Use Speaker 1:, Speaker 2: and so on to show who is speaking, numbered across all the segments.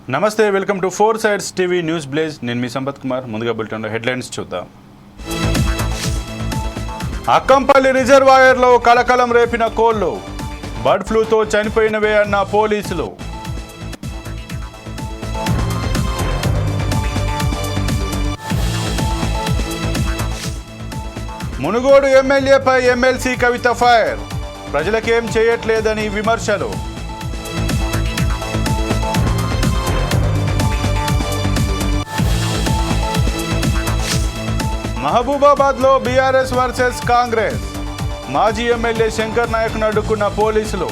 Speaker 1: నమస్తే, welcome to 4 Sides TV news blaze. నేను మీ సంపత్ కుమార్. ముందుగా బులెటిన్లో హెడ్లైన్స్ చూద్దాం. అక్కంపల్లి రిజర్వాయర్లో కలకలం రేపిన కోళ్లు, బర్డ్ ఫ్లూతో చనిపోయినవే అన్న పోలీసులు. మునుగోడు ఎమ్మెల్యేపై ఎమ్మెల్సీ కవిత ఫైర్, ప్రజలకేం చేయట్లేదని విమర్శలు. మహబూబాబాద్లో బీఆర్ఎస్ వర్సెస్ కాంగ్రెస్, మాజీ ఎమ్మెల్యే శంకర్ నాయక్ను అడ్డుకున్న పోలీసులు.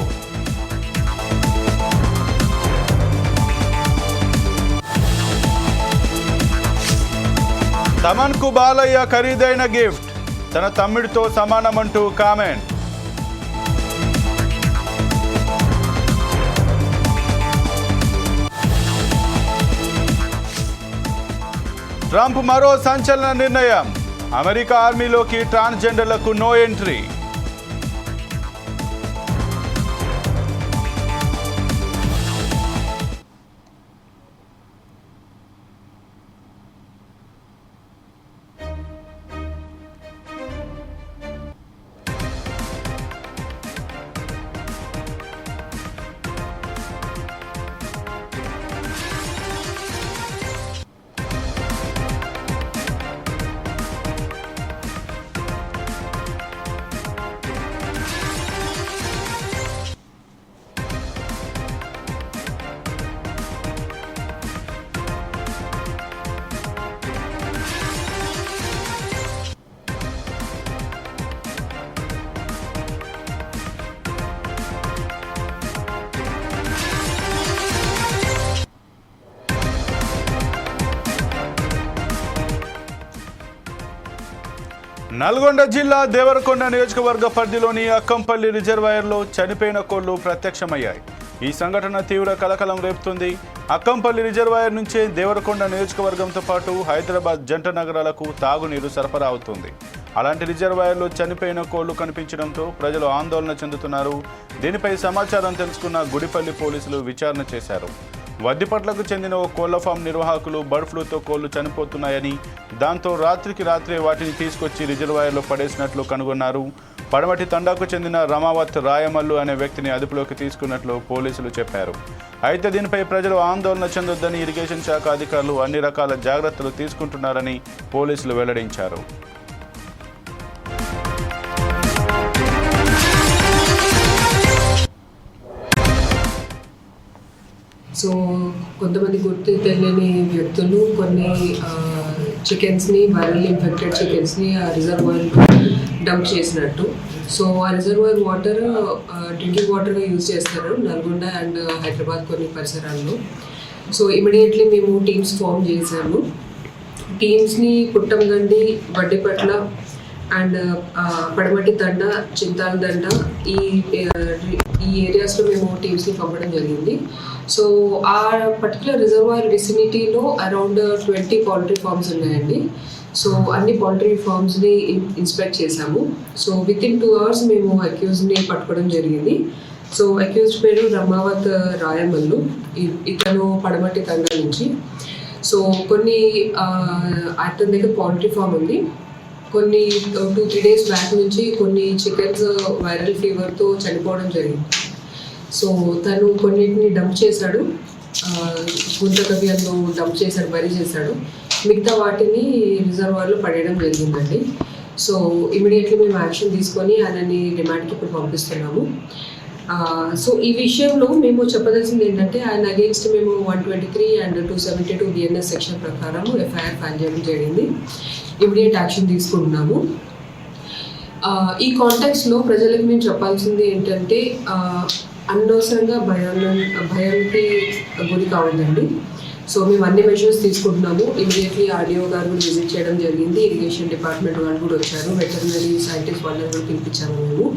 Speaker 1: తమన్కు బాలయ్య ఖరీదైన గిఫ్ట్, తన తమ్ముడితో సమానమంటూ కామెంట్. ట్రంప్ మరో సంచలన నిర్ణయం, అమెరికా ఆర్మీలోకి ట్రాన్స్జెండర్లకు నో ఎంట్రీ. నల్గొండ జిల్లా దేవరకొండ నియోజకవర్గ పరిధిలోని అక్కంపల్లి రిజర్వాయర్లో చనిపోయిన కోళ్లు ప్రత్యక్షమయ్యాయి. ఈ సంఘటన తీవ్ర కలకలం రేపుతుంది. అక్కంపల్లి రిజర్వాయర్ నుంచే దేవరకొండ నియోజకవర్గంతో పాటు హైదరాబాద్ జంట నగరాలకు తాగునీరు సరఫరా అవుతుంది. అలాంటి రిజర్వాయర్లో చనిపోయిన కోళ్లు కనిపించడంతో ప్రజలు ఆందోళన చెందుతున్నారు. దీనిపై సమాచారం తెలుసుకున్న గుడిపల్లి పోలీసులు విచారణ చేశారు. వద్దిపట్లకు చెందిన ఓ కోళ్ల ఫామ్ నిర్వాహకులు బర్డ్ ఫ్లూతో కోళ్లు చనిపోతున్నాయని, దాంతో రాత్రికి రాత్రే వాటిని తీసుకొచ్చి రిజర్వాయర్లో పడేసినట్లు కనుగొన్నారు. పడమటి తండాకు చెందిన రమావత్ రాయమల్లు అనే వ్యక్తిని అదుపులోకి తీసుకున్నట్లు పోలీసులు చెప్పారు. అయితే దీనిపై ప్రజలు ఆందోళన చెందొద్దని ఇరిగేషన్ శాఖ అధికారులు అన్ని రకాల జాగ్రత్తలు తీసుకుంటున్నారని పోలీసులు వెల్లడించారు.
Speaker 2: సో కొంతమంది గుర్తు తెలియని వ్యక్తులు కొన్ని చికెన్స్ని, వైరల్ ఇన్ఫెక్టెడ్ చికెన్స్ని ఆ రిజర్వాయర్లో డంప్ చేసినట్టు. సో ఆ రిజర్వాయర్ వాటర్ డ్రింకింగ్ వాటర్గా యూజ్ చేస్తారు నల్గొండ అండ్ హైదరాబాద్ కొన్ని పరిసరాల్లో. సో ఇమీడియట్లీ మేము టీమ్స్ ఫామ్ చేశాము. టీమ్స్ని పుట్టంగండి, వడ్డిపట్ల అండ్ పడమటి తండ, చింతాల దండ ఈ ఏరియాస్లో మేము టీమ్స్ని పంపడం జరిగింది. సో ఆ పర్టికులర్ రిజర్వాయర్ విసినిటీలో అరౌండ్ 20 పౌల్ట్రీ ఫార్మ్స్ ఉన్నాయండి. సో అన్ని పౌల్ట్రీ ఫార్మ్స్ని ఇన్స్పెక్ట్ చేశాము. సో విత్ ఇన్ 2 hours మేము అక్యూజ్ని పట్టుకోవడం జరిగింది. సో అక్యూజ్డ్ పేరు రమావత్ రాయమల్లు, ఇతను పడమటి తండ నుంచి. సో కొన్ని అతని దగ్గర పౌల్ట్రీ ఫామ్ ఉంది. కొన్ని 2-3 days బ్యాక్ నుంచి కొన్ని చికెన్స్ వైరల్ ఫీవర్తో చనిపోవడం జరిగింది. సో తను కొన్నిటిని డంప్ చేశాడు, గుంతకవ్యంలో డంప్ చేశాడు, బరీ చేశాడు. మిగతా వాటిని రిజర్వాయర్లో పడేయడం జరిగిందండి. సో ఇమీడియట్లీ మేము యాక్షన్ తీసుకొని ఆయనని రిమాండ్కి ఇప్పుడు పంపిస్తున్నాము. సో ఈ విషయంలో మేము చెప్పదలసింది ఏంటంటే, ఆయన అగేన్స్ట్ మేము 123 and 272 BNS సెక్షన్ ప్రకారం ఎఫ్ఐఆర్ ఫైల్ చేయడం జరిగింది. ఇమీడియట్ యాక్షన్ తీసుకుంటున్నాము. ఈ కాంటాక్ట్స్లో ప్రజలకు మేము చెప్పాల్సింది ఏంటంటే, అనవసరంగా భయానికి గురి కావద్దండి. సో మేము అన్ని మెజర్స్ తీసుకుంటున్నాము. ఇమీడియట్లీ ఆర్డీఓ గారు కూడా విజిట్ చేయడం జరిగింది. ఇరిగేషన్ డిపార్ట్మెంట్ వాళ్ళు కూడా వచ్చారు, వెటర్నరీ సైంటిస్ట్ వాళ్ళని కూడా పిలిపించాము మేము.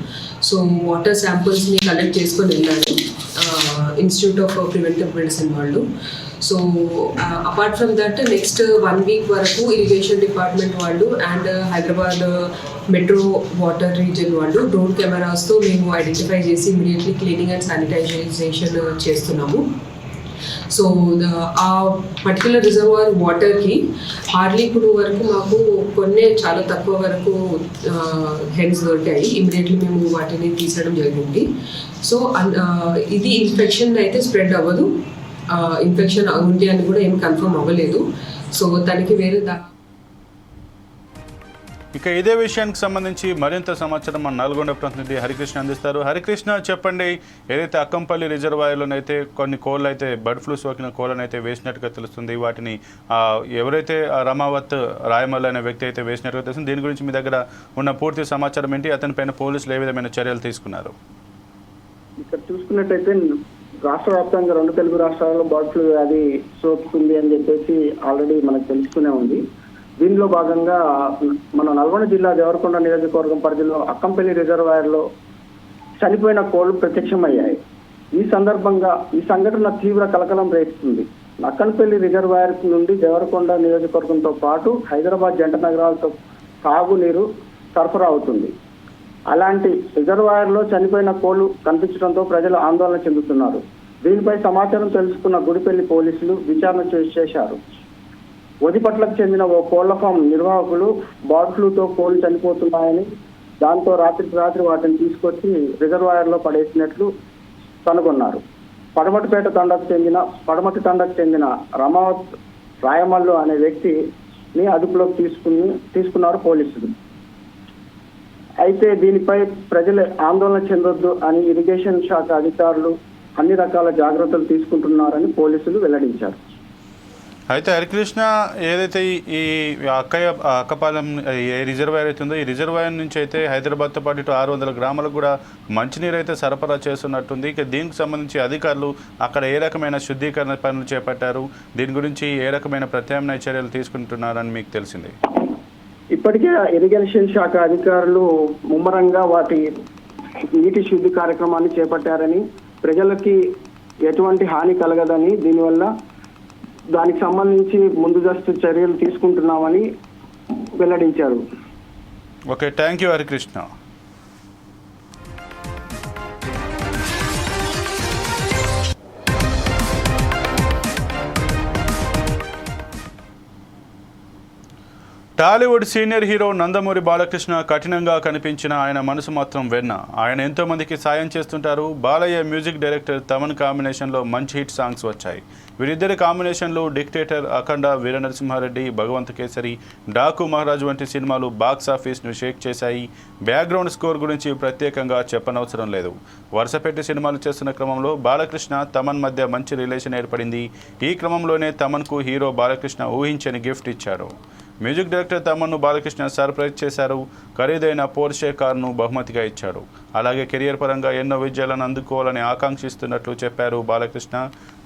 Speaker 2: సో వాటర్ శాంపుల్స్ని కలెక్ట్ చేసుకొని వెళ్ళారు ఇన్స్టిట్యూట్ ఆఫ్ ప్రివెంటివ్ మెడిసిన్ వాళ్ళు. So apart from that next 1 week వరకు ఇరిగేషన్ డిపార్ట్మెంట్ వాళ్ళు and Hyderabad metro water reason వాళ్ళు డ్రోన్ కెమెరాస్తో మేము ఐడెంటిఫై చేసి ఇమీడియట్లీ క్లీనింగ్ అండ్ శానిటైజేషన్ చేస్తున్నాము. సో ఆ పర్టికులర్ రిజర్వాయర్ వాటర్కి హార్డ్లీ ఇప్పుడు వరకు మాకు కొన్ని చాలా తక్కువ వరకు హెడ్స్ దొరికాయి. ఇమీడియట్లీ మేము వాటిని తీసేయడం జరిగింది. సో ఇది ఇన్ఫెక్షన్ అయితే స్ప్రెడ్ అవ్వదు, ఇన్ఫెక్షన్ ఉంది అని కూడా ఏం కన్ఫర్మ్ అవ్వలేదు. సో దానికి వేరే
Speaker 1: ఇక ఇదే విషయానికి సంబంధించి మరింత సమాచారం మన నల్గొండ ప్రతినిధి హరికృష్ణ అందిస్తారు. హరికృష్ణ, చెప్పండి. ఏదైతే అక్కంపల్లి రిజర్వాయర్లోనైతే కొన్ని కోళ్ళు అయితే బర్డ్ ఫ్లూ సోకిన కోళ్ళను అయితే వేసినట్టుగా తెలుస్తుంది. వాటిని ఎవరైతే రమావత్ రాయమల్ అనే వ్యక్తి అయితే వేసినట్టుగా తెలుస్తుంది. దీని గురించి మీ దగ్గర ఉన్న పూర్తి సమాచారం ఏంటి? అతనిపైన పోలీసులు ఏ విధమైన చర్యలు తీసుకున్నారు?
Speaker 3: ఇక్కడ చూసుకున్నట్టయితే రాష్ట్ర వ్యాప్తంగా 2 తెలుగు రాష్ట్రాల్లో బర్డ్ ఫ్లూ వ్యాధి సోకుతుంది అని చెప్పేసి ఆల్రెడీ మనకు తెలుసుకునే ఉంది. దీనిలో భాగంగా మన నల్గొండ జిల్లా దేవరకొండ నియోజకవర్గం పరిధిలో అక్కంపల్లి రిజర్వాయర్లో చనిపోయిన కోళ్లు ప్రత్యక్షమయ్యాయి. ఈ సందర్భంగా ఈ సంఘటన తీవ్ర కలకలం రేపుతుంది. అక్కంపల్లి రిజర్వాయర్ నుండి దేవరకొండ నియోజకవర్గంతో పాటు హైదరాబాద్ జంట నగరాలతో తాగునీరు సరఫరా అవుతుంది. అలాంటి రిజర్వాయర్లో చనిపోయిన కోళ్లు కనిపించడంతో ప్రజలు ఆందోళన చెందుతున్నారు. దీనిపై సమాచారం తెలుసుకున్న గుడిపల్లి పోలీసులు విచారణ చేశారు. వదిపట్లకు చెందిన ఓ కోళ్ల ఫామ్ నిర్వాహకులు బర్డ్ ఫ్లూతో కోళ్లు చనిపోతున్నాయని, దాంతో రాత్రికి రాత్రి వాటిని తీసుకొచ్చి రిజర్వాయర్లో పడేసినట్లు కనుగొన్నారు. పడమటి తండకు చెందిన రమావత్ రాయమల్లు అనే వ్యక్తిని అదుపులోకి తీసుకున్నారు పోలీసులు. అయితే దీనిపై ప్రజలు ఆందోళన చెందొద్దు అని ఇరిగేషన్ శాఖ అధికారులు అన్ని రకాల జాగ్రత్తలు తీసుకుంటున్నారని పోలీసులు వెల్లడించారు.
Speaker 1: అయితే హరికృష్ణ, ఏదైతే ఈ అక్కపాలెం ఏ రిజర్వాయర్ అయితే ఉందో ఈ రిజర్వాయర్ నుంచి అయితే హైదరాబాద్తో పాటు ఇటు 600 గ్రామాలకు కూడా మంచినీరు అయితే సరఫరా చేస్తున్నట్టుంది. ఇక దీనికి సంబంధించి అధికారులు అక్కడ ఏ రకమైన శుద్ధీకరణ పనులు చేపట్టారు, దీని గురించి ఏ రకమైన ప్రత్యామ్నాయ చర్యలు తీసుకుంటున్నారని మీకు తెలిసింది?
Speaker 3: ఇప్పటికే ఇరిగేషన్ శాఖ అధికారులు ముమ్మరంగా వాటి నీటి శుద్ధి కార్యక్రమాన్ని చేపట్టారని, ప్రజలకి ఎటువంటి హాని కలగదని, దీనివల్ల దానికి సంబంధించి ముందస్తు చర్యలు తీసుకుంటున్నామని వెల్లడించారు.
Speaker 1: Okay, thank you Harikrishna. Tollywood senior hero Nandamuri Balakrishna కఠినంగా కనిపించిన ఆయన మనసు మాత్రం వెన్న. ఆయన ఎంతో మందికి సాయం చేస్తుంటారు. బాలయ్య మ్యూజిక్ డైరెక్టర్ తమన్ కాంబినేషన్లో మంచి హిట్ సాంగ్స్ వచ్చాయి. వీరిద్దరి కాంబినేషన్లో డిక్టేటర్, అఖండ, వీరనరసింహారెడ్డి, భగవంత్ కేసరి, డాకు మహారాజ్ వంటి సినిమాలు బాక్స్ ఆఫీస్ను షేక్ చేశాయి. బ్యాక్గ్రౌండ్ స్కోర్ గురించి ప్రత్యేకంగా చెప్పనవసరం లేదు. వరుసపెట్టి సినిమాలు చేస్తున్న క్రమంలో బాలకృష్ణ, తమన్ మధ్య మంచి రిలేషన్ ఏర్పడింది. ఈ క్రమంలోనే తమన్కు హీరో బాలకృష్ణ ఊహించని గిఫ్ట్ ఇచ్చారు. మ్యూజిక్ డైరెక్టర్ తమన్ను బాలకృష్ణ సర్ప్రైజ్ చేశారు. ఖరీదైన పోర్షే కారును బహుమతిగా ఇచ్చాడు. అలాగే కెరియర్ పరంగా ఎన్నో విజయాలను అందుకోవాలని ఆకాంక్షిస్తున్నట్లు చెప్పారు బాలకృష్ణ.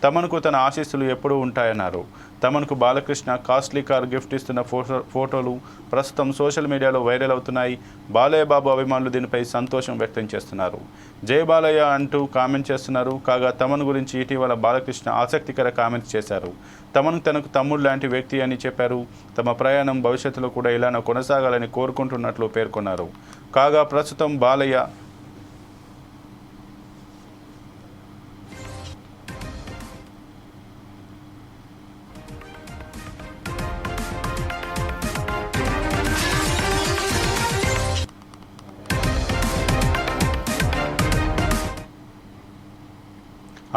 Speaker 1: తమన్కు తన ఆశీస్సులు ఎప్పుడూ ఉంటాయన్నారు. తమన్కు బాలకృష్ణ కాస్ట్లీ కార్ గిఫ్ట్ ఇస్తున్న ఫోటోలు ప్రస్తుతం సోషల్ మీడియాలో వైరల్ అవుతున్నాయి. బాలయ్య బాబు అభిమానులు దీనిపై సంతోషం వ్యక్తం చేస్తున్నారు. జై బాలయ్య అంటూ కామెంట్ చేస్తున్నారు. కాగా తమన్ గురించి ఇటీవల బాలకృష్ణ ఆసక్తికర కామెంట్స్ చేశారు. తమన్ తనకు తమ్ముడు లాంటి వ్యక్తి అని చెప్పారు. తమ ప్రయాణం భవిష్యత్తులో కూడా ఇలానే కొనసాగాలని కోరుకుంటున్నట్లు పేర్కొన్నారు. కాగా ప్రస్తుతం బాలయ్య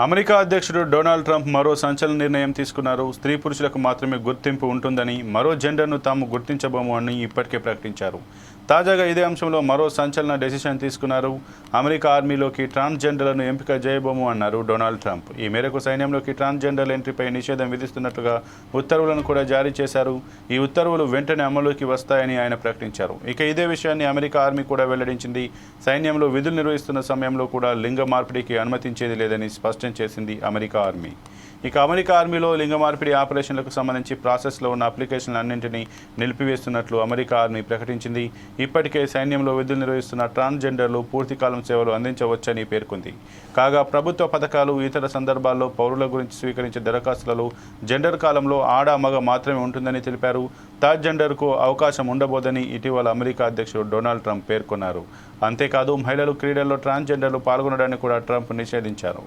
Speaker 1: అమెరికా అధ్యక్షుడు డొనాల్డ్ ట్రంప్ మరో సంచలన నిర్ణయం తీసుకున్నారు. స్త్రీ పురుషులకు మాత్రమే గుర్తింపు ఉంటుందని, మరో జెండర్ను తాము గుర్తించబోము అని ఇప్పటికే ప్రకటించారు. తాజాగా ఇదే అంశంలో మరో సంచలన డెసిషన్ తీసుకున్నారు. అమెరికా ఆర్మీలోకి ట్రాన్స్జెండర్లను ఎంపిక చేయబోము అన్నారు డొనాల్డ్ ట్రంప్. ఈ మేరకు సైన్యంలోకి ట్రాన్స్జెండర్ ఎంట్రీపై నిషేధం విధిస్తున్నట్లుగా ఉత్తర్వులను కూడా జారీ చేశారు. ఈ ఉత్తర్వులు వెంటనే అమలులోకి వస్తాయని ఆయన ప్రకటించారు. ఇక ఇదే విషయాన్ని అమెరికా ఆర్మీ కూడా వెల్లడించింది. సైన్యంలో విధులు నిర్వహిస్తున్న సమయంలో కూడా లింగ మార్పిడికి అనుమతించేది లేదని స్పష్టం చేసింది అమెరికా ఆర్మీ. ఇక అమెరికా ఆర్మీలో లింగ మార్పిడి ఆపరేషన్లకు సంబంధించి ప్రాసెస్లో ఉన్న అప్లికేషన్లన్నింటినీ నిలిపివేస్తున్నట్లు అమెరికా ఆర్మీ ప్రకటించింది. ఇప్పటికే సైన్యంలో విధులు నిర్వహిస్తున్న ట్రాన్స్జెండర్లు పూర్తికాలం సేవలు అందించవచ్చని పేర్కొంది. కాగా ప్రభుత్వ పథకాలు, ఇతర సందర్భాల్లో పౌరుల గురించి స్వీకరించే దరఖాస్తులలో జెండర్ కాలంలో ఆడ మగ మాత్రమే ఉంటుందని తెలిపారు. ట్రాన్స్జెండర్కు అవకాశం ఉండబోదని ఇటీవల అమెరికా అధ్యక్షుడు డొనాల్డ్ ట్రంప్ పేర్కొన్నారు. అంతేకాదు మహిళలు క్రీడల్లో ట్రాన్స్జెండర్లు పాల్గొనడాన్ని కూడా ట్రంప్ నిషేధించారు.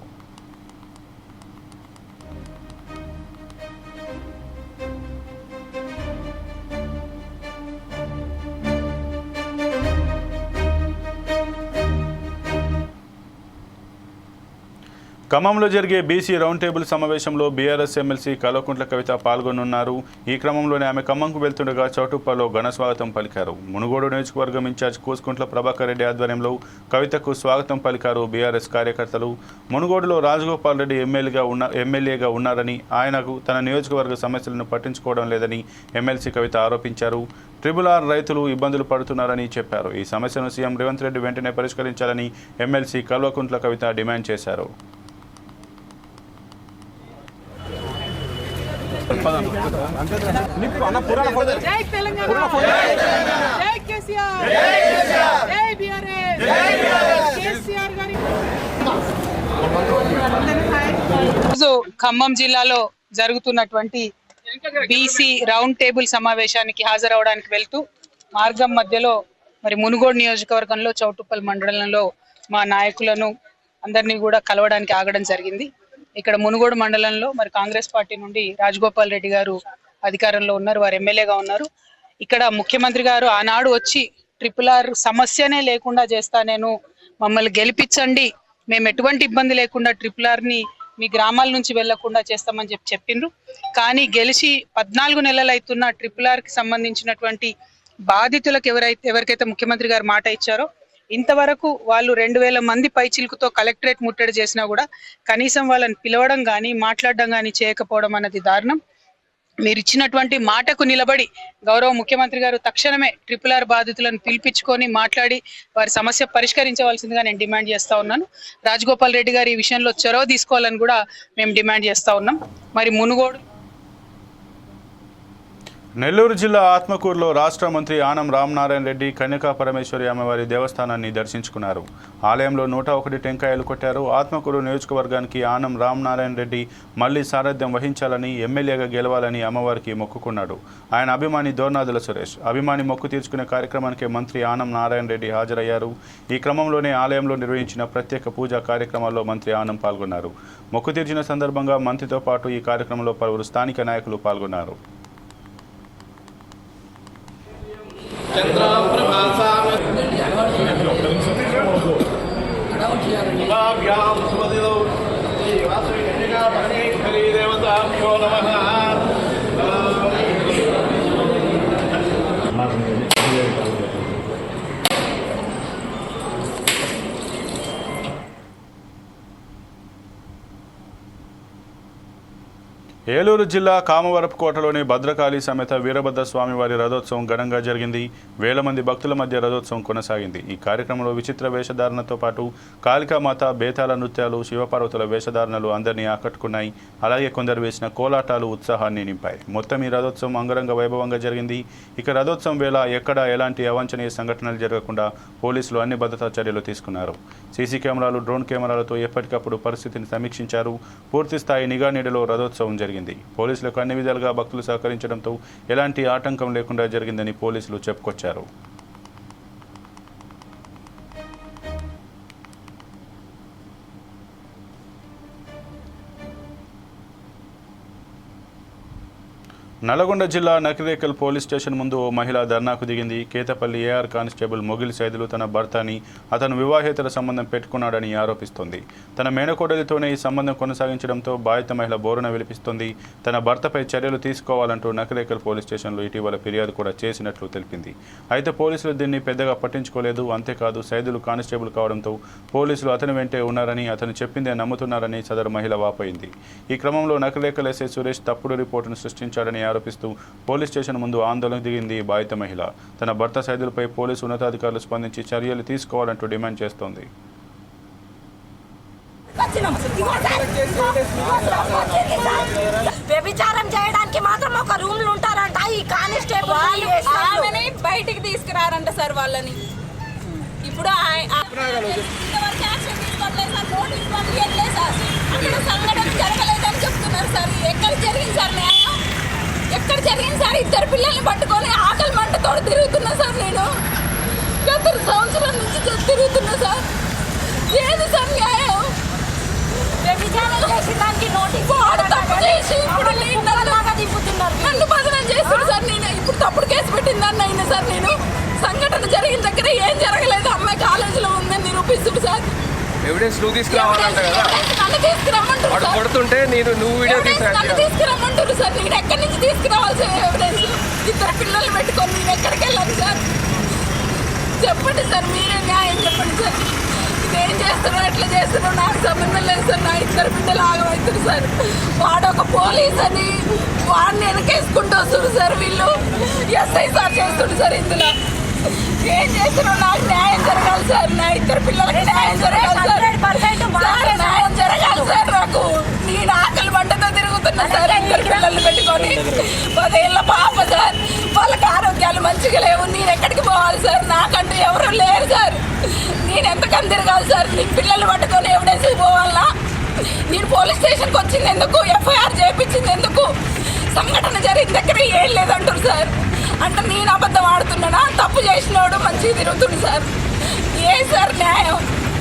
Speaker 1: ఖమ్మంలో జరిగే బీసీ రౌండ్ టేబుల్ సమావేశంలో బీఆర్ఎస్ ఎమ్మెల్సీ కల్వకుంట్ల కవిత పాల్గొనున్నారు. ఈ క్రమంలోనే ఆమె ఖమ్మంకు వెళ్తుండగా చౌటుప్పలో ఘన స్వాగతం పలికారు. మునుగోడు నియోజకవర్గం ఇన్ఛార్జ్ కూసుకుంట్ల ప్రభాకర్ రెడ్డి ఆధ్వర్యంలో కవితకు స్వాగతం పలికారు బీఆర్ఎస్ కార్యకర్తలు. మునుగోడులో రాజగోపాల్ రెడ్డి ఎమ్మెల్యేగా ఉన్నారని, ఆయనకు తన నియోజకవర్గ సమస్యలను పట్టించుకోవడం లేదని ఎమ్మెల్సీ కవిత ఆరోపించారు. RRR రైతులు ఇబ్బందులు పడుతున్నారని చెప్పారు. ఈ సమస్యను సీఎం రేవంత్ రెడ్డి వెంటనే పరిష్కరించాలని ఎమ్మెల్సీ కల్వకుంట్ల కవిత డిమాండ్ చేశారు.
Speaker 4: ఖమ్మం జిల్లాలో జరుగుతున్నటువంటి బీసీ రౌండ్ టేబుల్ సమావేశానికి హాజరవడానికి వెళ్తూ మార్గం మధ్యలో మరి మునుగోడు నియోజకవర్గంలో చౌటుప్పల్ మండలంలో మా నాయకులను అందరినీ కూడా కలవడానికి ఆగడం జరిగింది. ఇక్కడ మునుగోడు మండలంలో మరి కాంగ్రెస్ పార్టీ నుండి రాజగోపాల్ రెడ్డి గారు అధికారంలో ఉన్నారు, వారు ఎమ్మెల్యేగా ఉన్నారు. ఇక్కడ ముఖ్యమంత్రి గారు ఆనాడు వచ్చి RRR సమస్యనే లేకుండా చేస్తా, నేను మమ్మల్ని గెలిపించండి, మేము ఎటువంటి ఇబ్బంది లేకుండా RRRని మీ గ్రామాల నుంచి వెళ్లకుండా చేస్తామని చెప్పిండ్రు. కానీ గెలిచి 14 నెలలు అవుతున్న RRRకి సంబంధించినటువంటి బాధితులకు ఎవరికైతే ముఖ్యమంత్రి గారు మాట ఇచ్చారో ఇంతవరకు వాళ్ళు 2000 మంది పైచిలుకుతో కలెక్టరేట్ ముట్టడి చేసినా కూడా కనీసం వాళ్ళని పిలవడం కానీ మాట్లాడడం కానీ చేయకపోవడం అన్నది దారుణం. మీరు ఇచ్చినటువంటి మాటకు నిలబడి గౌరవ ముఖ్యమంత్రి గారు తక్షణమే RRR బాధితులను పిలిపించుకొని మాట్లాడి వారి సమస్య పరిష్కరించవలసిందిగా నేను డిమాండ్ చేస్తా ఉన్నాను. రాజగోపాల్ రెడ్డి గారు ఈ విషయంలో చొరవ తీసుకోవాలని కూడా మేము డిమాండ్ చేస్తా ఉన్నాం. మరి మునుగోడు
Speaker 1: నెల్లూరు జిల్లా ఆత్మకూరులో రాష్ట్ర మంత్రి ఆనం రామనారాయణ రెడ్డి కన్యకా పరమేశ్వరి అమ్మవారి దేవస్థానాన్ని దర్శించుకున్నారు. ఆలయంలో 101 టెంకాయలు కొట్టారు. ఆత్మకూరు నియోజకవర్గానికి ఆనం రామనారాయణ రెడ్డి మళ్లీ సారథ్యం వహించాలని, ఎమ్మెల్యేగా గెలవాలని అమ్మవారికి మొక్కుకున్నాడు. ఆయన అభిమాని దోర్నాదుల సురేష్ అభిమాని మొక్కు తీర్చుకునే కార్యక్రమానికి మంత్రి ఆనం నారాయణ రెడ్డి హాజరయ్యారు. ఈ క్రమంలోనే ఆలయంలో నిర్వహించిన ప్రత్యేక పూజా కార్యక్రమాల్లో మంత్రి ఆనం పాల్గొన్నారు. మొక్కు తీర్చిన సందర్భంగా మంత్రితో పాటు ఈ కార్యక్రమంలో పలువురు స్థానిక నాయకులు పాల్గొన్నారు. ఏలూరు జిల్లా కామవరపుకోటలోని భద్రకాళి సమేత వీరభద్ర స్వామి వారి రథోత్సవం ఘనంగా జరిగింది. వేల మంది భక్తుల మధ్య రథోత్సవం కొనసాగింది. ఈ కార్యక్రమంలో విచిత్ర వేషధారణతో పాటు కాళికామాత, బేతాళ నృత్యాలు, శివపార్వతుల వేషధారణలు అందరినీ ఆకట్టుకున్నాయి. అలాగే కొందరు వేసిన కోలాటాలు ఉత్సాహాన్ని నింపాయి. మొత్తం ఈ రథోత్సవం అంగరంగ వైభవంగా జరిగింది. ఇక రథోత్సవం వేళ ఎక్కడా ఎలాంటి అవాంఛనీయ సంఘటనలు జరగకుండా పోలీసులు అన్ని భద్రతా చర్యలు తీసుకున్నారు. సీసీ కెమెరాలు, డ్రోన్ కెమెరాలతో ఎప్పటికప్పుడు పరిస్థితిని సమీక్షించారు. పూర్తిస్థాయి నిఘా నీడలో రథోత్సవం జరిగింది. పోలీసులకు అన్ని విధాలుగా భక్తులు సహకరించడంతో ఎలాంటి ఆటంకం లేకుండా జరిగిందని పోలీసులు చెప్పుకొచ్చారు. నల్గొండ జిల్లా నకిరేకల్ పోలీస్ స్టేషన్ ముందు ఓ మహిళ ధర్నాకు దిగింది. కేతపల్లి ఏఆర్ కానిస్టేబుల్ మొగిలి సైదులు తన భర్తని అతను వివాహేతర సంబంధం పెట్టుకున్నాడని ఆరోపిస్తోంది. తన మేనకోడలితోనే ఈ సంబంధం కొనసాగించడంతో బాధిత మహిళ బోరున విలిపిస్తోంది. తన భర్తపై చర్యలు తీసుకోవాలంటూ నకిరేకల్ పోలీస్ స్టేషన్లో ఇటీవల ఫిర్యాదు కూడా చేసినట్లు తెలిపింది. అయితే పోలీసులు దీన్ని పెద్దగా పట్టించుకోలేదు. అంతేకాదు సైదులు కానిస్టేబుల్ కావడంతో పోలీసులు అతని వెంటే ఉన్నారని, అతను చెప్పిందే నమ్ముతున్నారని సదరు మహిళ వాపోయింది. ఈ క్రమంలో నకిరేకల్ ఎస్ఐ సురేష్ తప్పుడు రిపోర్టును సృష్టించాడని ఆరోపిస్తూ పోలీస్ స్టేషన్ ముందు ఆందోళనకు దిగింది బాధిత మహిళ. తన భర్త సైదులపై పోలీసు ఉన్నతాధికారులు స్పందించి చర్యలు తీసుకోవాలంటూ డిమాండ్ చేస్తోంది.
Speaker 5: వ్యభిచారం చేయడానికి మాత్రం ఒక రూమ్ లో ఉంటారంట. ఈ కానిస్టేబుల్ ఆమెని బయటికి తీసుకురారంట సార్ వాళ్ళని. ఇప్పుడు అక్కడ సంఘటన జరగలేదని చెప్తున్నారు సార్. ఎక్కడ జరిగింది సార్ న్యాయం? ఎక్కడ జరిగింది సార్? 2 పిల్లల్ని పట్టుకొని ఆకలి మంటతో తిరుగుతున్నా సార్. నేను గత సంవత్సరం నుంచి తిరుగుతున్నా సార్. ఏది సార్ న్యాయం? నన్ను బదనం చేస్తాడు సార్. నేను ఇప్పుడు తప్పుడు కేసు పెట్టిందని అయినా సార్. నేను సంఘటన జరిగిన దగ్గర ఏం జరగలేదు, అమ్మాయి కాలేజీలో ఉందని నిరూపిస్తుంది సార్.
Speaker 6: ఎవిడెన్స్ నువ్వు తీసుకురావాలంట కదా.
Speaker 5: నన్ను తీసుకురమ్మంటారు
Speaker 6: వాడు
Speaker 5: సార్.
Speaker 6: కొడుతుంటే నువ్వు వీడియో
Speaker 5: నన్ను తీసుకురమ్మంటారు సార్. నేను ఎక్కడి నుంచి తీసుకురావాలి సార్ ఎవిడెన్స్? ఇద్దరు పిల్లలు పెట్టుకొని నేను ఎక్కడికి వెళ్ళాను సార్? చెప్పండి సార్, మీరే న్యాయం చెప్పండి సార్. ఇదేం చేస్తున్నావు, ఎట్లా చేస్తున్నావు నాకు సంబంధం లేదు సార్. నా ఇద్దరు బిడ్డలు ఆగమవుతారు సార్. వాడు ఒక పోలీస్ అని వాడిని వెనకేసుకుంటూ వస్తుంది సార్. వీళ్ళు ఎస్ఐ సార్ చేస్తుండు సార్. ఇందులో ఏం చేస్తున్నావు? నాకు న్యాయం జరగాలి సార్. నా ఇద్దరు పిల్లలకి న్యాయం జరగాలి సార్. న్యాయం జరగాలి సార్. నాకు నేను ఆకలి మంటతో తిరుగుతున్నా సార్. ఇద్దరు పిల్లల్ని పెట్టుకొని 10 ఏళ్ళ పాప సార్. వాళ్ళకి ఆరోగ్యాలు మంచిగా లేవు. నేను ఎక్కడికి పోవాలి సార్? నాకంటూ ఎవరు లేరు సార్. నేను ఎంతకని తిరగాలి సార్? నీ పిల్లలు పట్టుకొని ఎవిడెన్స్ పోవాలా? నేను పోలీస్ స్టేషన్కి వచ్చింది ఎందుకు? ఎఫ్ఐఆర్ చేయించింది ఎందుకు? సంఘటన జరిగిన దగ్గర ఏం లేదంటారు సార్. అంటే నేను అబద్ధం ఆడుతున్నానా? తప్పు చేసినోడు మంచిగా తిరుగుతుంది సార్. ఏ సార్ న్యాయం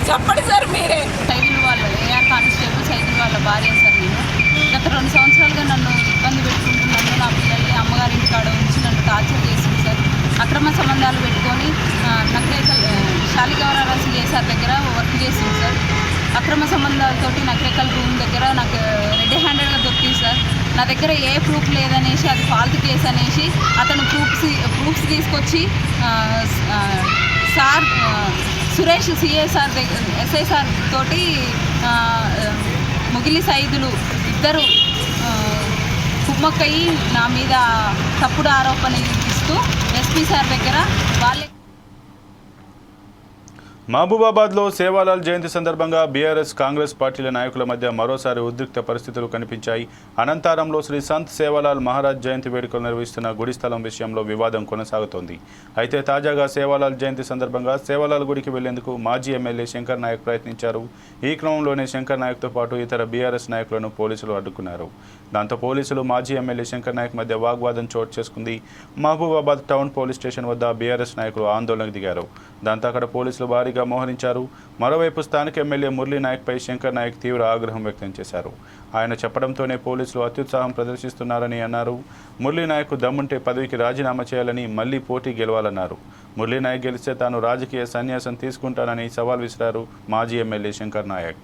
Speaker 5: చెప్పండి సార్ మీరే.
Speaker 7: సైకిల్ వాళ్ళ ఏఆర్ కానిస్టేబుల్ సైకిల్ వాళ్ళ భార్య సార్. నేను గత 2 సంవత్సరాలుగా నన్ను ఇబ్బంది పెట్టుకుంటున్నాను. నా పిల్లల్ని అమ్మగారింటి కాడ ఉంచి నన్ను టార్చర్ చేసింది సార్. అక్రమ సంబంధాలు పెట్టుకొని నక్రేకల్ శాలిగౌరవ సిఎస్ఆర్ దగ్గర వర్క్ చేసింది సార్. అక్రమ సంబంధాలతోటి నక్రేకల్ రూమ్ దగ్గర నాకు రెడ్ హ్యాండెడ్గా దొరికింది సార్. నా దగ్గర ఏ ప్రూఫ్ లేదనేసి అది ఫాల్ట్ కేసు అనేసి అతను ప్రూఫ్స్ తీసుకొచ్చి సార్ సురేష్ సిఎస్ఆర్ దగ్గర ఎస్ఐ సార్ తోటి ముగిలి సైదులు ఇద్దరు కుమ్మక్కయ్యి నా మీద తప్పుడు ఆరోపణలు ఇస్తూ ఎస్పీ సార్ దగ్గర వాళ్ళే.
Speaker 1: మహబూబాబాద్లో సేవాలాల్ జయంతి సందర్భంగా బీఆర్ఎస్ కాంగ్రెస్ పార్టీల నాయకుల మధ్య మరోసారి ఉద్రిక్త పరిస్థితులు కనిపించాయి. అనంతరంలో శ్రీ సంత్ సేవాలాల్ మహారాజ్ జయంతి వేడుకలు నిర్వహిస్తున్న గుడి స్థలం విషయంలో వివాదం కొనసాగుతోంది. అయితే తాజాగా సేవాలాల్ జయంతి సందర్భంగా సేవాలాల్ గుడికి వెళ్లేందుకు మాజీ ఎమ్మెల్యే శంకర్ నాయక్ ప్రయత్నించారు. ఈ క్రమంలోనే శంకర్ నాయక్తో పాటు ఇతర బీఆర్ఎస్ నాయకులను పోలీసులు అడ్డుకున్నారు. దాంతో పోలీసులు మాజీ ఎమ్మెల్యే శంకర్ నాయక్ మధ్య వాగ్వాదం చోటు చేసుకుంది. మహబూబాబాద్ టౌన్ పోలీస్ స్టేషన్ వద్ద బీఆర్ఎస్ నాయకులు ఆందోళనకు దిగారు. దాంతో అక్కడ పోలీసులు భారీగా మోహరించారు. మరోవైపు స్థానిక ఎమ్మెల్యే మురళీ నాయక్పై శంకర్ నాయక్ తీవ్ర ఆగ్రహం వ్యక్తం చేశారు. ఆయన చెప్పడంతోనే పోలీసులు అత్యుత్సాహం ప్రదర్శిస్తున్నారని అన్నారు. మురళీ నాయక్ దమ్ముంటే పదవికి రాజీనామా చేయాలని, మళ్లీ పోటీ గెలవాలన్నారు. మురళీ నాయక్ గెలిస్తే తాను రాజకీయ సన్యాసం తీసుకుంటానని సవాల్ విసిరారు మాజీ ఎమ్మెల్యే శంకర్ నాయక్.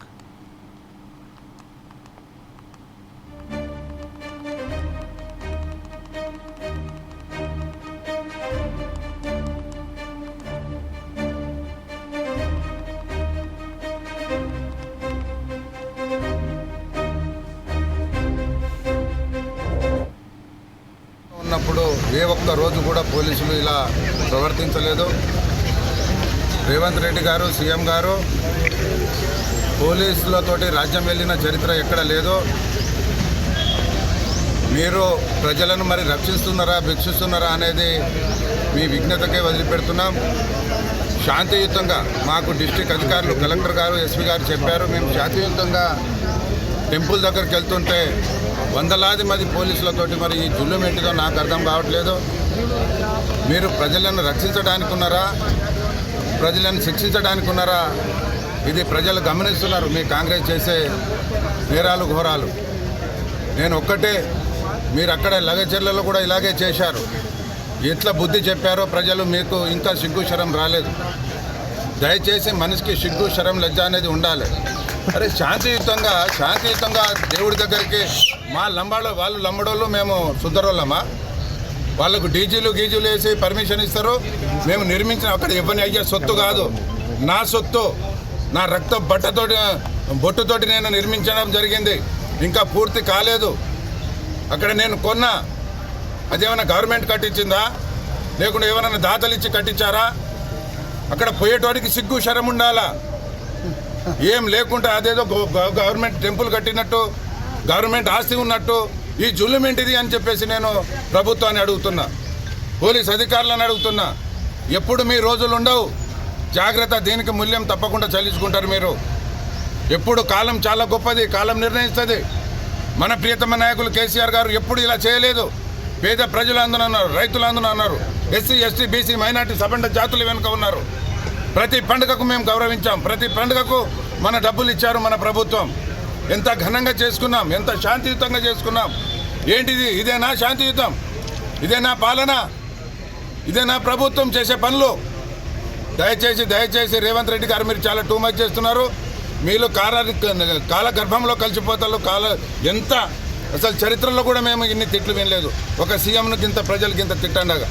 Speaker 8: ఉన్నప్పుడు ఏ ఒక్క రోజు కూడా పోలీసులు ఇలా ప్రవర్తించలేదు. రేవంత్ రెడ్డి గారు సీఎం గారు పోలీసులతోటి రాజ్యం వెళ్ళిన చరిత్ర ఎక్కడ లేదు. మీరు ప్రజలను మరి రక్షిస్తున్నారా భిక్షిస్తున్నారా అనేది మీ విజ్ఞతకే వదిలిపెడుతున్నాం. శాంతియుతంగా మాకు డిస్ట్రిక్ట్ అధికారులు కలెక్టర్ గారు ఎస్పీ గారు చెప్పారు. మేము శాంతియుతంగా టెంపుల్ దగ్గరికి వెళ్తుంటే వందలాది మంది పోలీసులతోటి మరి ఈ జుల్లుం ఏంటిదో నాకు అర్థం కావట్లేదు. మీరు ప్రజలను రక్షించడానికి ఉన్నారా, ప్రజలను శిక్షించడానికి ఉన్నారా? ఇది ప్రజలు గమనిస్తున్నారు. మీ కాంగ్రెస్ చేసే నేరాలు ఘోరాలు. నేను ఒక్కటే, మీరు అక్కడ లగచర్లలో కూడా ఇలాగే చేశారు. ఎట్లా బుద్ధి చెప్పారో ప్రజలు మీకు ఇంకా సిగ్గు శరం రాలేదు. దయచేసి మనిషికి సిగ్గు శరం లజ్జ అనేది ఉండాలి. అరే శాంతియుతంగా దేవుడి దగ్గరికి మా లంబాడో వాళ్ళు లంబడోళ్ళు మేము సుద్దరోళ్ళమా? వాళ్ళకు డీజీలు వేసి పర్మిషన్ ఇస్తారు. మేము నిర్మించిన అక్కడ ఎవరిని అయ్యే సొత్తు కాదు, నా సొత్తు, నా రక్త బొట్టుతోటి నేను నిర్మించడం జరిగింది. ఇంకా పూర్తి కాలేదు. అక్కడ నేను కొన్నా. అదేమైనా గవర్నమెంట్ కట్టించిందా, లేకుంటే ఎవరైనా దాతలు ఇచ్చి కట్టించారా? అక్కడ పోయేటోడికి సిగ్గు శరం ఉండాలా. ఏం లేకుండా అదేదో గవర్నమెంట్ టెంపుల్ కట్టినట్టు, గవర్నమెంట్ ఆస్తి ఉన్నట్టు ఈ జుల్లుమేంటిది అని చెప్పేసి నేను ప్రభుత్వాన్ని అడుగుతున్నా, పోలీస్ అధికారులను అడుగుతున్నా. ఎప్పుడు మీ రోజులు ఉండవు, జాగ్రత్త. దీనికి మూల్యం తప్పకుండా చెల్లించుకుంటారు మీరు. ఎప్పుడు కాలం చాలా గొప్పది, కాలం నిర్ణయిస్తుంది. మన ప్రియతమ నాయకులు కేసీఆర్ గారు ఎప్పుడు ఇలా చేయలేదు. పేద ప్రజలు అందున ఉన్నారు, రైతులు అందున ఉన్నారు, ఎస్సీ ఎస్టీ బీసీ మైనార్టీ సబండ జాతులు వెనుక ఉన్నారు. ప్రతి పండుగకు మేము గౌరవించాం, ప్రతి పండుగకు మన డబ్బులు ఇచ్చారు మన ప్రభుత్వం. ఎంత ఘనంగా చేసుకున్నాం, ఎంత శాంతియుతంగా చేసుకున్నాం. ఏంటిది? ఇదేనా శాంతియుతం? ఇదేనా పాలన? ఇదేనా ప్రభుత్వం చేసే పనులు? దయచేసి రేవంత్ రెడ్డి గారు మీరు చాలా టూ మచ్ చేస్తున్నారు. మీలో కాల గర్భంలో కలిసిపోతారు. ఎంత అసలు చరిత్రలో కూడా మేము ఇన్ని తిట్లు వినలేదు. ఒక సీఎంకి ఇంత ప్రజలకి ఇంత తిట్టండగా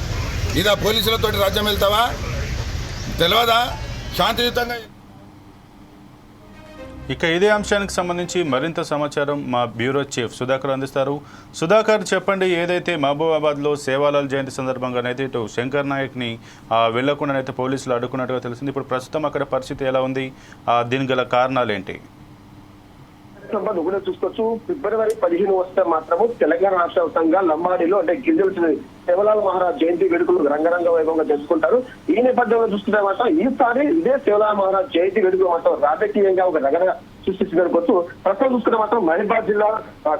Speaker 8: ఇదా పోలీసులతోటి రాజ్యం వెళ్తావా? తెలియదా? శాంతియుతంగా.
Speaker 1: ఇక ఇదే అంశానికి సంబంధించి మరింత సమాచారం మా బ్యూరో చీఫ్ సుధాకర్ అందిస్తారు. సుధాకర్, చెప్పండి, ఏదైతే మహబూబాబాద్లో సేవాలాల్ జయంతి సందర్భంగానైతే ఇటు శంకర్ నాయక్ని వెళ్లకుండానైతే పోలీసులు అడ్డుకున్నట్టుగా తెలిసింది. ఇప్పుడు ప్రస్తుతం అక్కడ పరిస్థితి ఎలా ఉంది? దీనికి గల కారణాలు ఏంటి?
Speaker 3: కూడా చూసుకోవచ్చు. ఫిబ్రవరి 15 వస్తే మాత్రము తెలంగాణ రాష్ట్ర వ్యాప్తంగా లంబాడిలో అంటే గిరిజన సేవలాల్ మహారాజ్ జయంతి వేడుకలు రంగరంగ వైభవంగా జరుపుకుంటారు. ఈ నేపథ్యంలో చూసుకుంటే మాత్రం ఈసారి ఇదే సేవలాల్ మహారాజ్ జయంతి వేడుకలు మాత్రం రాజకీయంగా ఒక రగడ సృష్టించగలుగుతూ ప్రస్తుతం చూసుకుంటే మాత్రం మహబూబాబాద్ జిల్లా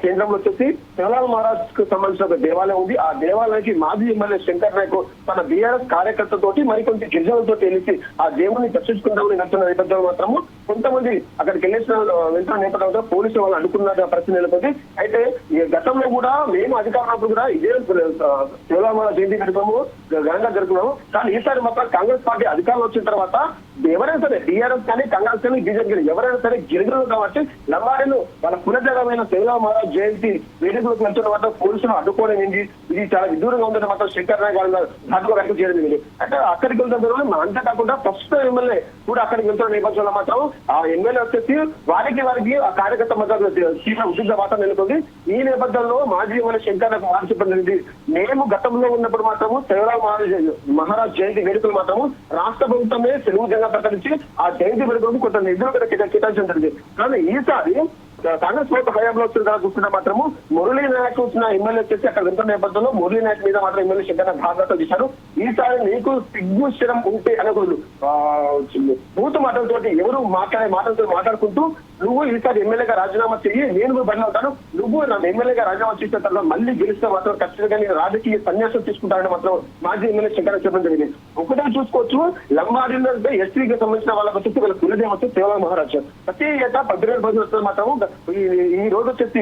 Speaker 3: కేంద్రంలో వచ్చేసి సేవలాల్ మహారాజ్ కు సంబంధించిన ఒక దేవాలయం ఉంది. ఆ దేవాలయానికి మాజీ ఎమ్మెల్యే శంకర్ నాయక్ తన బీఆర్ఎస్ కార్యకర్తలతోటి మరికొంత గిరిజనులతో తెలిసి ఆ దేవుని దర్శించుకుందామని నడుతున్న నేపథ్యంలో మాత్రము కొంతమంది అక్కడికి వెళ్తున్న నేపథ్యంలో పోలీసులు వాళ్ళు అనుకున్న పరిస్థితి నెలకొంది. అయితే ఈ గతంలో కూడా మేము అధికారులు కూడా ఇదే సేవలాల్ మహారాజ్ జయంతి కార్యక్రమం ఘనంగా జరుగుతున్నాము. కానీ ఈసారి మాత్రం కాంగ్రెస్ పార్టీ అధికారంలో వచ్చిన తర్వాత ఎవరైనా సరే టీఆర్ఎస్ కానీ కాంగ్రెస్ కానీ బీజేపీ కానీ ఎవరైనా సరే గిరిజనులు కాబట్టి లంబాడీలు వాళ్ళ పునర్జగమైన సేవలాల్ మహారాజ్ జయంతి వేడుకలకు వెళ్తున్న మాత్రం పోలీసులు అడ్డుకోవడం ఏంటి, ఇది చాలా విదూరంగా ఉందని మాత్రం శంకర్ నాయక్ వాళ్ళ ఘాటుగా వ్యక్తం చేయడం జరిగింది. అంటే అక్కడికి వెళ్తున్న అంతేకాకుండా ప్రస్తుత ఎమ్మెల్యే కూడా అక్కడికి వెళ్తున్న నేపథ్యంలో మాత్రం ఆ ఎమ్మెల్యే వచ్చేసి వారికి ఆ కార్యకర్త మధ్య తీవ్ర ఉద్రిక్త వాతావరణం నెలకొంది. ఈ నేపథ్యంలో మాజీ ఎమ్మెల్యే శంకర్ నాయక్ మాట చెప్పడం జరిగింది. మేము గతంలో ఉన్నప్పుడు మాత్రము సేవలాల్ మహారాజ్ జయంతి వేడుకలు మాత్రము రాష్ట్ర ప్రభుత్వమే సెలవు ప్రకటించి ఆ జయంతి వేడుకలకు కొంత నిధులు కేటాయించడం జరిగింది. కానీ ఈసారి కాంగ్రెస్ ప్రభుత్వ హయాంలో వచ్చిన చూస్తున్నా మాత్రము మురళీ నాయక్ వచ్చిన ఎమ్మెల్యే వచ్చేసి అక్కడ వెళ్తున్న నేపథ్యంలో మురళీ నాయక్ మీద మాత్రం ఎమ్మెల్యే శంకర్ భాగవతం చేశారు. ఈసారి నీకు సిగ్గు శరం ఉంటే అనకూడదు, బూతు మాటలతోటి ఎవరు మాటలతో మాట్లాడుకుంటూ నువ్వు ఈసారి ఎమ్మెల్యేగా రాజీనామా చెయ్యి, నేను కూడా బదిలీ అవుతాను, నువ్వు నన్ను ఎమ్మెల్యేగా రాజీనామా చేసిన తర్వాత మళ్ళీ గెలిస్తే మాత్రం ఖచ్చితంగా నేను రాజకీయ సన్యాసం తీసుకుంటానని మాత్రం మాజీ ఎమ్మెల్యే శంకర్ చెప్పడం జరిగింది. ఒకటే చూసుకోవచ్చు, లంబాడీలో ఎస్టీకి సంబంధించిన వాళ్ళకి వచ్చేసి వీళ్ళ కులదేవం వచ్చి సేవలాల్ మహారాజ్ ప్రతి ఏటా 17 రోజులు మాత్రం ఈ రోజు వచ్చేసి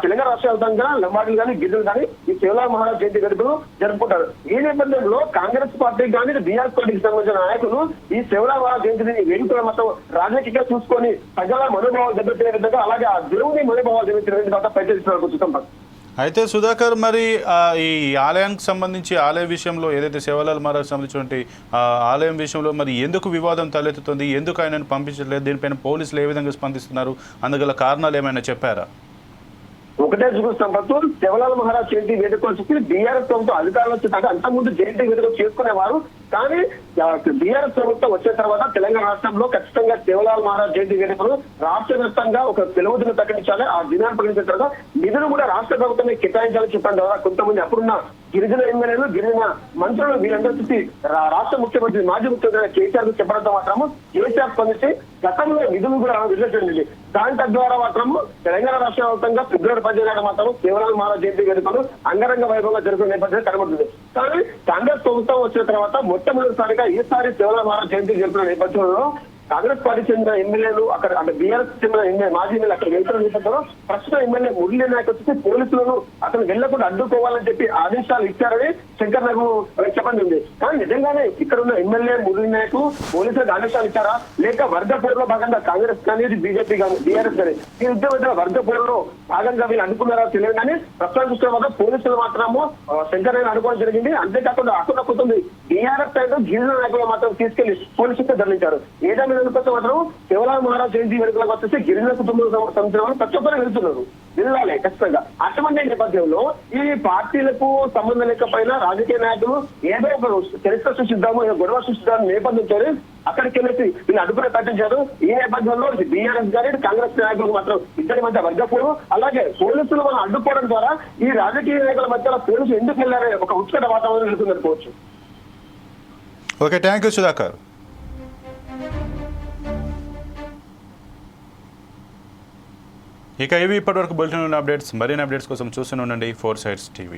Speaker 3: తెలంగాణ రాష్ట్ర వ్యాప్తంగా లంబాడీలు కానీ గిరిజనులు కానీ ఈ సేవలాల్ మహారాజ్ జయంతి వేడుకలు జరుపుకుంటారు. ఈ నేపథ్యంలో కాంగ్రెస్ పార్టీకి కానీ బీఆర్ఎస్ పార్టీకి సంబంధించిన నాయకులు ఈ సేవలాల్ మహారాజ్ జయంతి వేడుకలు మొత్తం రాజకీయంగా చూసుకొని ప్రజల మనోభావాలు దెబ్బతినే విధంగా అలాగే ఆ దేవుని మనోభావాలు దెబ్బతినే విధంగా ప్రయత్నిస్తున్నారు చూస్తాం.
Speaker 1: అయితే సుధాకర్, మరి ఈ ఆలయానికి సంబంధించి ఆలయ విషయంలో ఏదైతే సేవలాల్ మహారాజ్ సంబంధించినటువంటి ఆలయం విషయంలో మరి ఎందుకు వివాదం తలెత్తుతుంది, ఎందుకు ఆయనను పంపించట్లేదు, దీనిపైన పోలీసులు ఏ విధంగా స్పందిస్తున్నారు, అందుగల కారణాలు ఏమైనా చెప్పారా?
Speaker 3: ఒకటే చూపిస్తాం పట్టు సేవలాల్ మహారాజ్ జయంతి వేడుక వచ్చి బీఆర్ఎస్ ప్రభుత్వం అధికారులు వచ్చేదాకా అంతకుముందు జయంతి వేడుక చేసుకునేవారు. కానీ బీఆర్ఎస్ ప్రభుత్వం వచ్చిన తర్వాత తెలంగాణ రాష్ట్రంలో ఖచ్చితంగా సేవలాల్ మహారాజ్ జయంతి వేడుకలు రాష్ట్ర వ్యాప్తంగా ఒక సెలవు దినం ప్రకటించాలి. ఆ దినాన్ని ప్రకటించిన తర్వాత నిధులు కూడా రాష్ట్ర ప్రభుత్వమే కేటాయించాలని చెప్పడం ద్వారా కొంతమంది అప్పుడున్న గిరిజన ఎమ్మెల్యేలు గిరిజన మంత్రులు వీరందరూ చూసి రాష్ట్ర ముఖ్యమంత్రి మాజీ ముఖ్యమంత్రి కేసీఆర్ కు చెప్పడంతో మాత్రము కేసీఆర్ స్పందించి గతంలో నిధులు కూడా విడుదల దాని తద్వారా మాత్రము తెలంగాణ రాష్ట్ర వ్యాప్తంగా ఫిబ్రవరి 15 మాత్రం సేవలాల్ మహారాజ్ జయంతి వేడుకలు అంగరంగ వైభవంగా జరుగుతున్న నేపథ్యం కనబడుతుంది. కానీ కాంగ్రెస్ ప్రభుత్వం వచ్చిన తర్వాత మొట్టమొదటిసారిగా ఈసారి సేవలాల్ మహారాజ్ జయంతి జరుపుతున్న నేపథ్యంలో కాంగ్రెస్ పార్టీ చెందిన ఎమ్మెల్యేలు అక్కడ బీఆర్ఎస్ చెందిన మాజీ ఎమ్మెల్యే అక్కడ వెళ్తున్న నేపథ్యంలో ప్రస్తుతం ఎమ్మెల్యే మురళీ నాయక్ వచ్చి పోలీసులను అతను వెళ్లకుండా అడ్డుకోవాలని చెప్పి ఆదేశాలు ఇచ్చారని శంకర్ నాయక్ చెప్పండి ఉంది. కానీ నిజంగానే ఇక్కడ ఉన్న ఎమ్మెల్యే మురళీ నాయక్ పోలీసులకు ఆదేశాలు ఇచ్చారా, లేక వర్గపోరులో భాగంగా కాంగ్రెస్ కానీ బీజేపీ కానీ బీఆర్ఎస్ కానీ ఈ ఉద్యమ వర్గపోరులో భాగంగా వీళ్ళు అనుకున్నారా తెలియదు. కానీ ప్రస్తుతం చూస్తే మాత్రం పోలీసులు మాత్రము శంకర్ నాయక్ అనుకోవడం జరిగింది. అంతేకాకుండా అక్కడ కొంతమంది బీఆర్ఎస్ సైడ్ గిరిజన నాయకులు మాత్రం తీసుకెళ్లి పోలీసులతో తరలించారు. ఏదైనా మాత్రం సేవలాల్ మహారాజ్ జయంతి వేడుకలకు వచ్చేసి గిరిజన కుటుంబాలకు సంబంధించిన వాళ్ళు ప్రతి ఒక్కరు వెళ్తున్నారు, వెళ్ళాలి ఖచ్చితంగా. అటువంటి నేపథ్యంలో ఈ పార్టీలకు సంబంధం లేకపోయినా రాజకీయ నాయకులు ఏదో ఒక చరిత్ర సృష్టిద్దాము, గొడవ సృష్టిద్దాము నేపథ్యంతో అక్కడికి వెళ్ళి వీళ్ళు అడ్డుకుని కట్టించారు. ఈ నేపథ్యంలో బీఆర్ఎస్ కానీ కాంగ్రెస్ నాయకులకు మాత్రం ఇద్దరి మధ్య వర్గపోరు, అలాగే పోలీసులు మనం అడ్డుకోవడం ద్వారా ఈ రాజకీయ నాయకుల మధ్య పోలీసులు ఎందుకు వెళ్ళారనే ఒక ఉత్కట వాతావరణం వెళ్తుంది అనుకోవచ్చు.
Speaker 1: Okay, thank you Sudhakar. ఇక ఇవి ఇప్పటివరకు బులెటిన్ అప్డేట్స్. మరిన్ని అప్డేట్స్ కోసం చూస్తూనే ఉండండి 4 Sides TV.